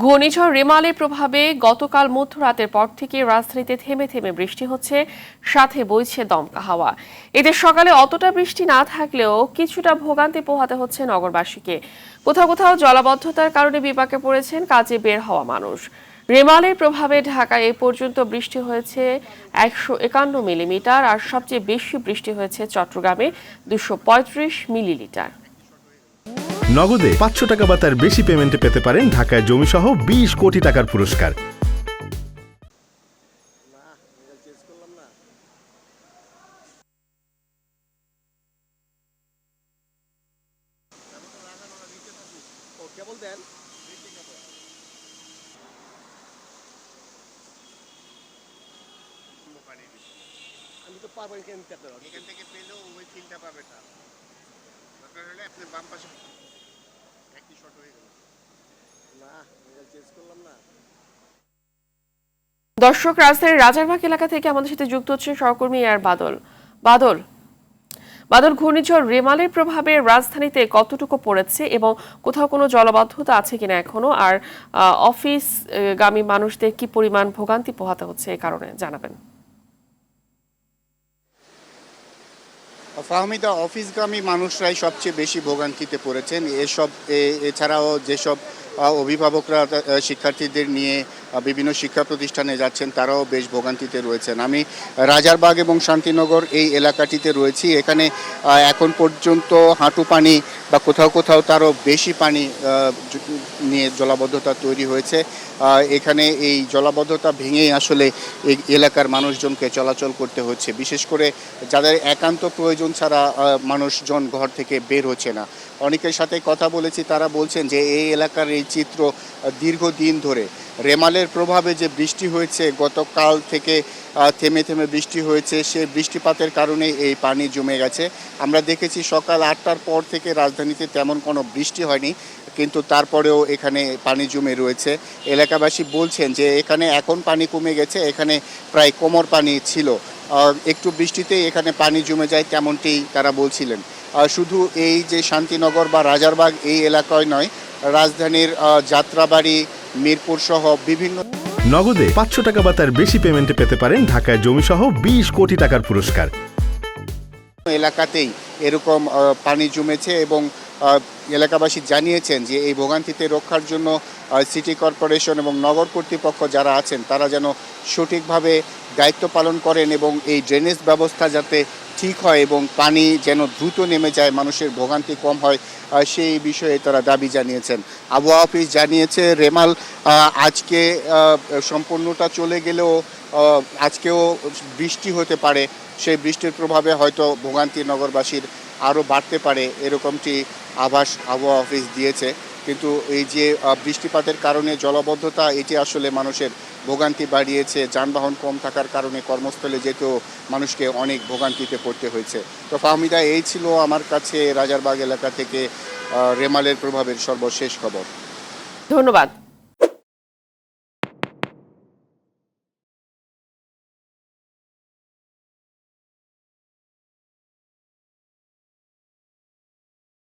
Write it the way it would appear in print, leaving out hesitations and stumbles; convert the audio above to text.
ঘূর্ণিঝড় রেমালের প্রভাবে গতকাল মধ্যরাতের পর থেকে রাজধানীতে থেমে থেমে বৃষ্টি হচ্ছে, সাথে বইছে দমকা হাওয়া। এতে সকালে অতটা বৃষ্টি না থাকলেও কিছুটা ভোগান্তি পোহাতে হচ্ছে নগরবাসীকে। কোথাও কোথাও জলাবদ্ধতার কারণে বিপাকে পড়েছেন কাজে বের হওয়া মানুষ। রেমালের প্রভাবে ঢাকায় এ পর্যন্ত বৃষ্টি হয়েছে 151 মিলিমিটার, আর সবচেয়ে বেশি বৃষ্টি হয়েছে চট্টগ্রামে 235 মিলিলিটার। নগদে 500 টাকা বা তার বেশি পেমেন্টে পেতে পারেন ঢাকায় জমিসহ 20 কোটি টাকার পুরস্কার। আমি তো পারবো এখান থেকে পেলেও ওই ফিলটা পাবে না। দরকার হলে আপনি বাম পাশে একই শট হয়ে গেল। না চেঞ্জ করলাম না। দর্শক, রাজধানীর রাজারবাগ এলাকা থেকে আমাদের সাথে যুক্ত হচ্ছে সহকর্মী আর বাদল। বাদল বাদল ঘূর্ণিঝড় রেমালের প্রভাবে রাজধানীতে কতটুকু পড়েছে এবং কোথাও কোনো জলাবদ্ধতা আছে কিনা এখনো, আর অফিস গামী মানুষদের কি পরিমাণ ভোগান্তি পোহাতে হচ্ছে এই কারণে জানাবেন। ফাহমিদা, অফিসগামী মানুষরাই সবচেয়ে বেশি ভোগান্তিতে পড়েছেন। এছাড়াও যেসব অভিভাবকরা শিক্ষার্থীদের নিয়ে বিভিন্ন শিক্ষা প্রতিষ্ঠানে যাচ্ছেন তারাও বেশ ভোগান্তিতে রয়েছেন। আমি রাজারবাগ এবং শান্তিনগর এই এলাকাটিতে রয়েছি। এখানে এখন পর্যন্ত হাঁটু পানি বা কোথাও কোথাও তারও বেশি পানি নিয়ে জলাবদ্ধতা তৈরি হয়েছে। এখানে এই জলাবদ্ধতা ভেঙেই আসলে এই এলাকার মানুষজনকে চলাচল করতে হচ্ছে। বিশেষ করে যাদের একান্ত প্রয়োজন ছাড়া মানুষজন ঘর থেকে বের হচ্ছে না। অনেকের সাথে কথা বলেছি, তারা বলছেন যে এই এলাকার এই চিত্র দীর্ঘদিন ধরে রেমালের প্রভাবে যে বৃষ্টি হয়েছে, গতকাল থেকে থেমে থেমে বৃষ্টি হয়েছে, সেই বৃষ্টিপাতের কারণে এই পানি জমে গেছে। আমরা দেখেছি সকাল 8টার পর থেকে রাজধানীতে তেমন কোনো বৃষ্টি হয়নি, কিন্তু তারপরেও এখানে পানি জমে রয়েছে। এলাকাবাসী বলছেন যে এখানে এখন পানি কমে গেছে, এখানে প্রায় কোমর পানি ছিল, একটু বৃষ্টিতেই এখানে পানি জমে যায়, তেমনটি তারা বলছিলেন। শুধু এই যে শান্তিনগর বা রাজারবাগ এই এলাকায় নয়, রাজধানীর যাত্রাবাড়ি, মিরপুর সহ বিভিন্ন নগদে 500 টাকা বা তার বেশি পেমেন্টে পেতে পারেন ঢাকায় জমিসহ 20 কোটি টাকার পুরস্কার। এলাকাতেই এরকম পানি জমেছে এবং এলাকাবাসী জানিয়েছেন যে এই ভোগান্তিতে রক্ষার জন্য সিটি কর্পোরেশন এবং নগর কর্তৃপক্ষ যারা আছেন তারা যেন সঠিকভাবে দায়িত্ব পালন করেন এবং এই ড্রেনেজ ব্যবস্থা যাতে ঠিক হয় এবং পানি যেন দ্রুত নেমে যায়, মানুষের ভোগান্তি কম হয়, সেই বিষয়ে তারা দাবি জানিয়েছেন। আবহাওয়া অফিস জানিয়েছে রেমাল আজকে সম্পূর্ণটা চলে গেলেও আজকেও বৃষ্টি হতে পারে। সেই বৃষ্টির প্রভাবে হয়তো ভোগান্তি নগরবাসীর আরও বাড়তে পারে, এরকমটি আভাস আবহাওয়া অফিস দিয়েছে। কিন্তু এই যে বৃষ্টিপাতের কারণে জলাবদ্ধতা, এটি আসলে মানুষের ভোগান্তি বাড়িয়েছে। যানবাহন কম থাকার কারণে কর্মস্থলে যেতেও মানুষকে অনেক ভোগান্তিতে পড়তে হয়েছে। তো ফাহমিদা, এই ছিল আমার কাছে রাজারবাগ এলাকা থেকে রেমালের প্রভাবের সর্বশেষ খবর। ধন্যবাদ।